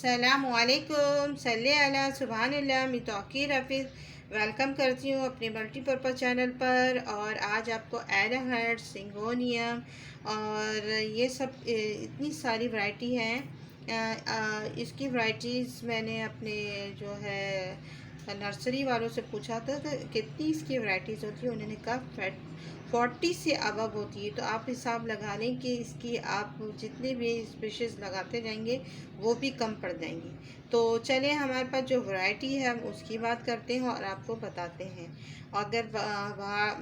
अस्सलामुअलैकुम सल्ले अला सुभानअल्लाह मैं तौकीर हफिज़ वेलकम करती हूँ अपने मल्टीपर्पज़ चैनल पर। और आज आपको एरोहेड्स, सिंगोनियम और ये सब इतनी सारी वैरायटी हैं। इसकी वैरायटीज़ मैंने अपने जो है नर्सरी वालों से पूछा था कि कितनी इसकी वैरायटीज़ होती है। उन्होंने कहा 40 से अबव होती है। तो आप हिसाब लगा लें कि इसकी आप जितने भी स्पीशीज़ लगाते जाएंगे वो भी कम पड़ जाएंगी। तो चलें हमारे पास जो वैरायटी है हम उसकी बात करते हैं और आपको बताते हैं। अगर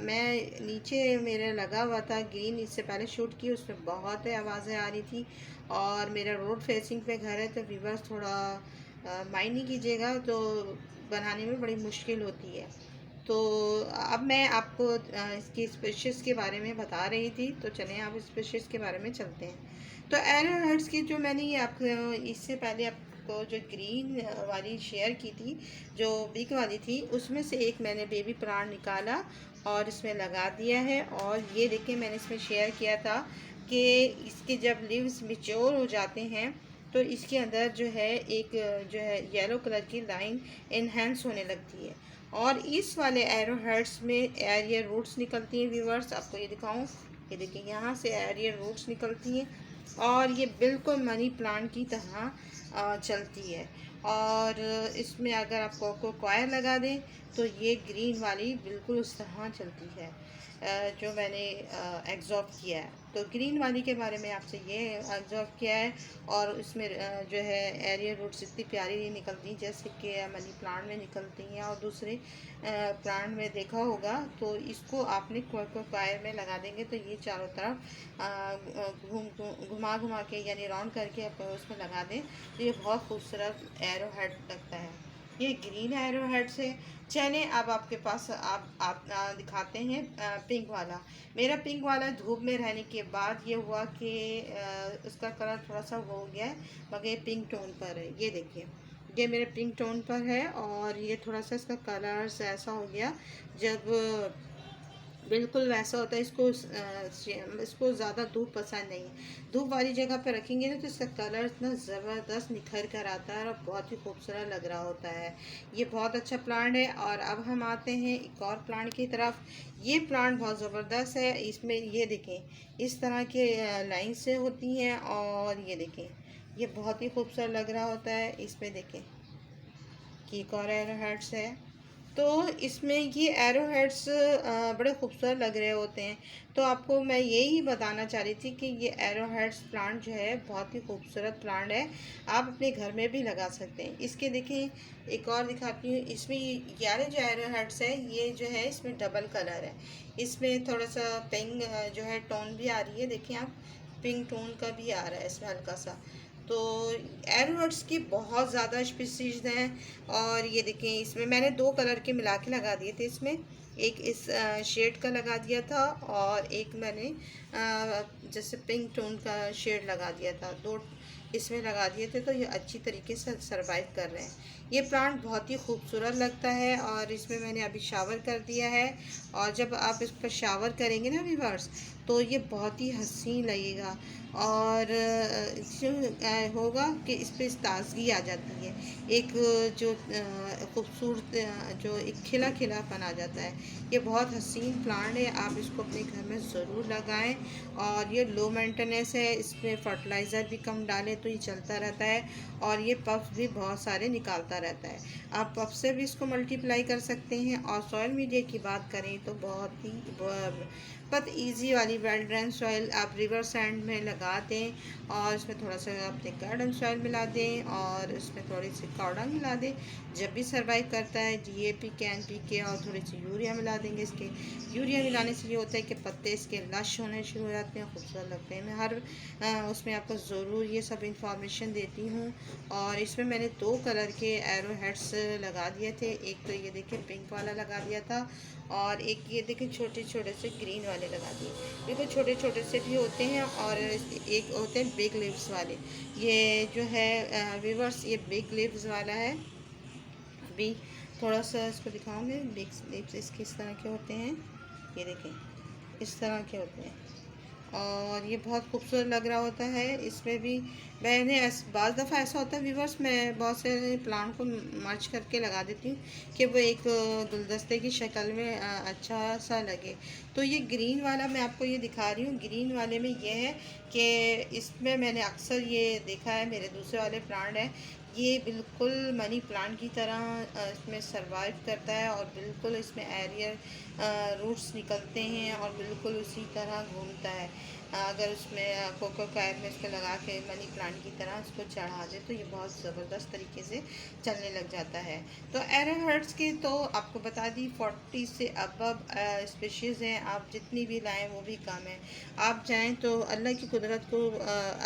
मैं नीचे मेरा लगा हुआ था ग्रीन, इससे पहले शूट की, उसमें बहुत आवाज़ें आ रही थी और मेरा रोड फेसिंग पे घर है तो व्यूअर्स थोड़ा माइंड नहीं कीजिएगा, तो बनाने में बड़ी मुश्किल होती है। तो अब मैं आपको इसकी स्पीशीज़ के बारे में बता रही थी, तो चलें आप स्पीशीज़ के बारे में चलते हैं। तो एरोहेड्स की जो मैंने ये आपको इससे पहले आपको जो ग्रीन वाली शेयर की थी, जो बिग वाली थी, उसमें से एक मैंने बेबी प्लांट निकाला और इसमें लगा दिया है। और ये देखिए मैंने इसमें शेयर किया था कि इसके जब लीव्स मैच्योर हो जाते हैं तो इसके अंदर जो है एक जो है येलो कलर की लाइन इन्हेंस होने लगती है। और इस वाले एरोहेड्स में एरियल रूट्स निकलती हैं। व्यूवर्स आपको ये दिखाऊं, ये देखिए यहाँ से एरियल रूट्स निकलती हैं और ये बिल्कुल मनी प्लांट की तरह चलती है। और इसमें अगर आप कोको कॉयर लगा दें तो ये ग्रीन वाली बिल्कुल उस तरह चलती है जो मैंने एग्जॉर्ब किया है। तो ग्रीन वाली के बारे में आपसे ये एग्जॉर्ब किया है। और इसमें जो है एरियल रूट्स इतनी प्यारी निकलती हैं जैसे कि मनी प्लांट में निकलती हैं और दूसरे प्लांट में देखा होगा। तो इसको आपने कोको कॉयर में लगा देंगे तो ये चारों तरफ घुमा घुमा के यानी राउंड करके आप उसमें लगा दें तो ये बहुत खूबसूरत एरोहेड लगता है। ये ग्रीन एरोहेड से चलें अब आपके पास आप दिखाते हैं पिंक वाला। मेरा पिंक वाला धूप में रहने के बाद ये हुआ कि उसका कलर थोड़ा सा हो गया है, मगर ये पिंक टोन पर है। ये देखिए ये मेरे पिंक टोन पर है और ये थोड़ा सा इसका कलर ऐसा हो गया जब बिल्कुल वैसा होता है। इसको ज़्यादा धूप पसंद नहीं है। धूप वाली जगह पर रखेंगे ना तो इसका कलर इतना ज़बरदस्त निखर कर आता है और बहुत ही खूबसूरत लग रहा होता है। ये बहुत अच्छा प्लांट है। और अब हम आते हैं एक और प्लांट की तरफ। ये प्लांट बहुत ज़बरदस्त है। इसमें ये देखें इस तरह के लाइन से होती हैं और ये देखें ये बहुत ही खूबसूरत लग रहा होता है। इसमें देखें कि एक और एरोहेड्स है। तो इसमें ये एरोहेड्स बड़े खूबसूरत लग रहे होते हैं। तो आपको मैं यही बताना चाह रही थी कि ये एरोहेड्स प्लांट जो है बहुत ही खूबसूरत प्लांट है, आप अपने घर में भी लगा सकते हैं। इसके देखें एक और दिखाती हूँ। इसमें ये वाले जो एरोहेड्स है ये जो है इसमें डबल कलर है। इसमें थोड़ा सा पिंक जो है टोन भी आ रही है, देखिए आप पिंक टोन का भी आ रहा है इसमें हल्का सा। तो एरोहेड्स की बहुत ज़्यादा स्पीसीज हैं। और ये देखें इसमें मैंने दो कलर के मिला के लगा दिए थे। इसमें एक इस शेड का लगा दिया था और एक मैंने जैसे पिंक टोन का शेड लगा दिया था। दो इसमें लगा दिए थे तो ये अच्छी तरीके से सरवाइव कर रहे हैं। ये प्लांट बहुत ही खूबसूरत लगता है और इसमें मैंने अभी शावर कर दिया है। और जब आप इस पर शावर करेंगे ना व्यूअर्स तो ये बहुत ही हसीन लगेगा और होगा कि इस पर ताजगी आ जाती है। एक जो खूबसूरत जो एक खिला खिलापन आ जाता है। ये बहुत हसीन प्लांट है, आप इसको अपने घर में ज़रूर लगाएं। और ये लो मेंटेनेंस है, इसमें फर्टिलाइज़र भी कम डालें तो ये चलता रहता है और ये पफ्स भी बहुत सारे निकालता रहता है। आप पफ से भी इसको मल्टीप्लाई कर सकते हैं। और सॉइल मीडिया की बात करें तो बहुत ही बहुत ईजी वाली वेल ड्रेन सॉइल आप रिवर सैंड में लगा दें और इसमें थोड़ा सा अपने गार्डन सॉइल मिला दें और इसमें थोड़ी सी कावड़ा मिला दें। जब भी सर्वाइव करता है DAP के NPK और थोड़ी सी यूरिया मिला देंगे। इसके यूरिया मिलाने से ये होता है कि पत्ते इसके लश होने शुरू हो जाते हैं, खूबसूरत लगते हैं। मैं हर उसमें आपको ज़रूर ये सब इंफॉर्मेशन देती हूँ। और इसमें मैंने दो कलर के एरोहेड्स लगा दिए थे। एक तो ये देखिए पिंक वाला लगा दिया था और एक ये देखिए छोटे छोटे से ग्रीन वाले लगा दिए। बिल्कुल छोटे छोटे से भी होते हैं और एक होते हैं बिग लीव्स वाले। ये जो है व्यूअर्स ये बिग लीव्स वाला है। अभी थोड़ा सा इसको दिखाऊंगे। बिग लीव्स इसके इस तरह के होते हैं, ये देखें इस तरह के होते हैं। और ये बहुत खूबसूरत लग रहा होता है। इसमें भी मैंने बाज़ दफ़ा ऐसा होता है व्यूवर्स, मैं बहुत से प्लांट को मर्च करके लगा देती हूँ कि वो एक गुलदस्ते की शक्ल में अच्छा सा लगे। तो ये ग्रीन वाला मैं आपको ये दिखा रही हूँ। ग्रीन वाले में ये है कि इसमें मैंने अक्सर ये देखा है, मेरे दूसरे वाले प्लांट हैं, ये बिल्कुल मनी प्लांट की तरह इसमें सरवाइव करता है और बिल्कुल इसमें एरियल रूट्स निकलते हैं और बिल्कुल उसी तरह घूमता है। अगर उसमें कोको कैर में इसको लगा के मनी प्लांट की तरह उसको चढ़ा दे तो ये बहुत ज़बरदस्त तरीके से चलने लग जाता है। तो एरोहर्ट्स के तो आपको बता दी 40 से अबव स्पीशीज़ हैं, आप जितनी भी लाएं वो भी कम है। आप चाहें तो अल्लाह की कुदरत को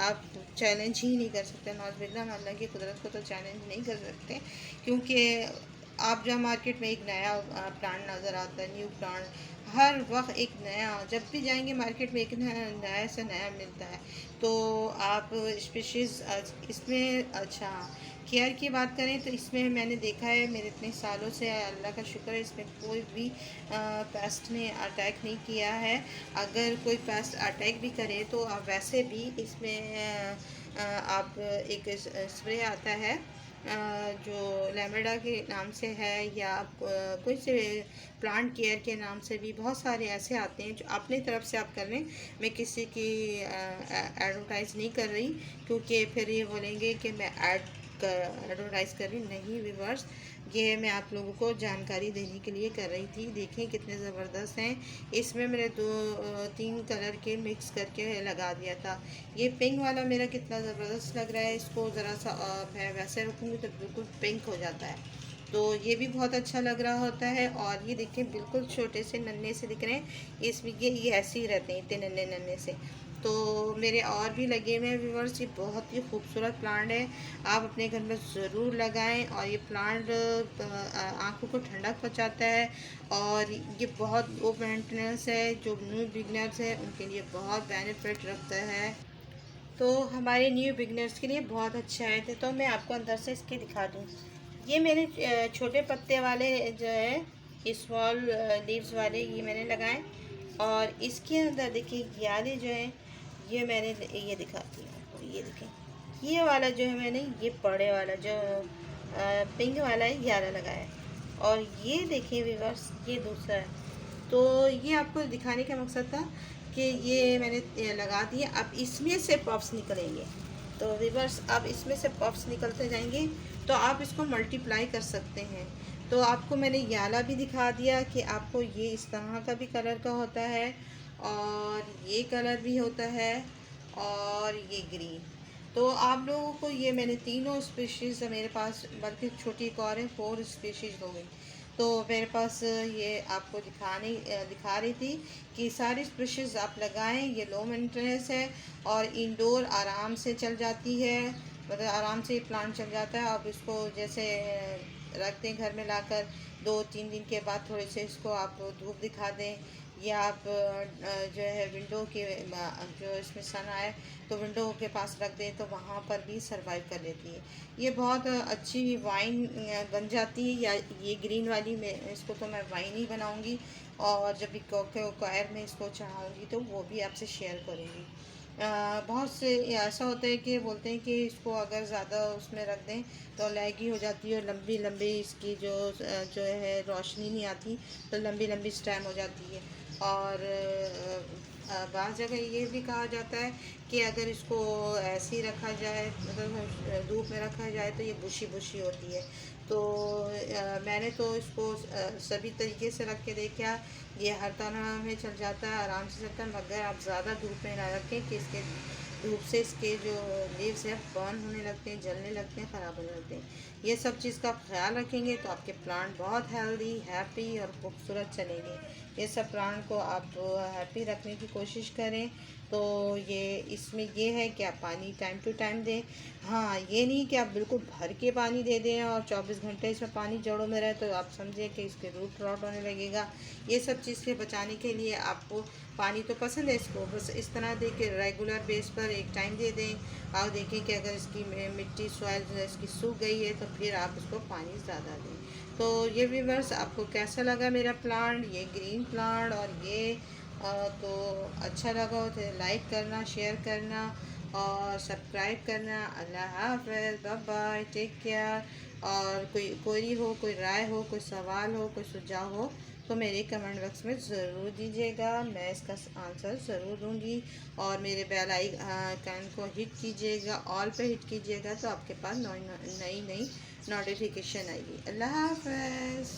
आप चैलेंज ही नहीं कर सकते। नौज़बिल्ला हम अल्लाह की कुदरत को तो चैलेंज नहीं कर सकते, क्योंकि आप जब मार्केट में एक नया प्लांट नज़र आता है, न्यू प्लांट हर वक्त एक नया, जब भी जाएंगे मार्केट में एक नया से नया मिलता है। तो आप स्पीशीज़ इसमें अच्छा केयर की बात करें तो इसमें मैंने देखा है मेरे इतने सालों से, अल्लाह का शुक्र है, इसमें कोई भी पेस्ट ने अटैक नहीं किया है। अगर कोई पेस्ट अटैक भी करे तो आप वैसे भी इसमें आप एक स्प्रे आता है जो लैमेडा के नाम से है, या कोई से प्लांट केयर के नाम से भी बहुत सारे ऐसे आते हैं जो अपनी तरफ से आप कर लें। मैं किसी की एडवर्टाइज़ नहीं कर रही, क्योंकि फिर ये बोलेंगे कि मैं एडवर्टाइज़ कर रही नहीं। व्यूवर्स, ये मैं आप लोगों को जानकारी देने के लिए कर रही थी। देखें कितने ज़बरदस्त हैं। इसमें मैंने 2-3 कलर के मिक्स करके लगा दिया था। ये पिंक वाला मेरा कितना ज़बरदस्त लग रहा है। इसको ज़रा सा मैं वैसे रखूँगी तो बिल्कुल पिंक हो जाता है, तो ये भी बहुत अच्छा लग रहा होता है। और ये देखें बिल्कुल छोटे से नन्हे से दिख रहे हैं। इसमें ये ऐसे ही रहते हैं, इतने नन्हे नन्हे से। तो मेरे और भी लगे हुए हैं व्यूवर्स। ये बहुत ही खूबसूरत प्लांट है, आप अपने घर में ज़रूर लगाएं। और ये प्लांट आँखों को ठंडक पहुंचाता है और ये बहुत लो मेंटेनेंस है। जो न्यू बिगनर्स है उनके लिए बहुत बेनिफिट रखता है। तो हमारे न्यू बिगनर्स के लिए बहुत अच्छा है। तो मैं आपको अंदर से इसके दिखा दूँ। ये मेरे छोटे पत्ते वाले जो है स्मॉल लीव्स वाले, ये मैंने लगाए। और इसके अंदर देखिए ग्याले जो है, ये मैंने ये दिखाती हूँ आपको। ये देखें, ये वाला जो है मैंने, ये बड़े वाला जो पिंक वाला है, ये वाला लगाया है। और ये देखिए व्यूअर्स, ये दूसरा है। तो ये आपको दिखाने का मकसद था कि ये मैंने लगा दिया। अब इसमें से पफ्स निकलेंगे, तो व्यूअर्स अब इसमें से पफ्स निकलते जाएंगे, तो आप इसको मल्टीप्लाई कर सकते हैं। तो आपको मैंने याला भी दिखा दिया कि आपको ये इस तरह का भी कलर का होता है, और ये कलर भी होता है, और ये ग्रीन। तो आप लोगों को ये मैंने तीनों स्पीशीज़ मेरे पास, बल्कि छोटी एक और है, 4 स्पीशीज़ हो गई। तो मेरे पास ये आपको दिखा रही थी कि सारी स्पीशीज़ आप लगाएं। ये लो मेंटेनेंस है और इंडोर आराम से चल जाती है, मतलब आराम से प्लांट चल जाता है। आप इसको जैसे रखते हैं घर में लाकर, 2-3 दिन के बाद थोड़े से इसको आप धूप दिखा दें, या आप जो है विंडो के जो इसमें सन आए तो विंडो के पास रख दें, तो वहाँ पर भी सरवाइव कर लेती है। ये बहुत अच्छी वाइन बन जाती है। या ये ग्रीन वाली में इसको तो मैं वाइन ही बनाऊँगी, और जब भी कोकोएर में इसको चढ़ाऊँगी तो वो भी आपसे शेयर करूँगी। बहुत से ऐसा होता है कि बोलते हैं कि इसको अगर ज़्यादा उसमें रख दें तो लैगी हो जाती है, और लंबी लंबी इसकी जो है रोशनी नहीं आती, तो लंबी लंबी स्टेम हो जाती है। और बाज़ जगह ये भी कहा जाता है कि अगर इसको ऐसे ही रखा जाए, मतलब धूप में रखा जाए, तो ये बुशी बुशी होती है। तो मैंने तो इसको सभी तरीके से रख के देखा, ये हर तरह में चल जाता है, आराम से चलता है। मगर आप ज़्यादा धूप में ना रखें कि इसके धूप से इसके जो लीव्स हैं बर्न होने लगते हैं, जलने लगते हैं, ख़राब होने लगते हैं। ये सब चीज़ का ख्याल रखेंगे तो आपके प्लांट बहुत हेल्दी, हैप्पी और खूबसूरत चलेंगे। ये सब प्लांट को आप हैप्पी रखने की कोशिश करें। तो ये इसमें ये है कि आप पानी टाइम टू टाइम दें। हाँ, ये नहीं कि आप बिल्कुल भर के पानी दे दें और 24 घंटे इसमें पानी जड़ों में रहे, तो आप समझें कि इसके रूट रॉट होने लगेगा। ये सब चीज़ से बचाने के लिए आपको पानी तो पसंद है इसको, बस इस तरह दे के रेगुलर बेस पर एक टाइम दे दें। और देखें कि अगर इसकी मिट्टी सॉइल जो है इसकी सूख गई है, तो फिर आप इसको पानी ज़्यादा दें। तो ये व्यूअर्स, आपको कैसा लगा मेरा प्लांट, ये ग्रीन प्लांट और ये तो अच्छा लगा हो तो लाइक करना, शेयर करना और सब्सक्राइब करना। अल्लाह हाफ़िज़, बाय बाय, टेक केयर। और कोई क्वेरी हो, कोई राय हो, कोई सवाल हो, कोई सुझाव हो तो मेरे कमेंट बॉक्स में ज़रूर दीजिएगा, मैं इसका आंसर ज़रूर दूंगी। और मेरे बेल आइकन को हिट कीजिएगा, ऑल पे हिट कीजिएगा तो आपके पास नई नई नोटिफिकेशन आएगी। अल्लाह हाफ़िज़।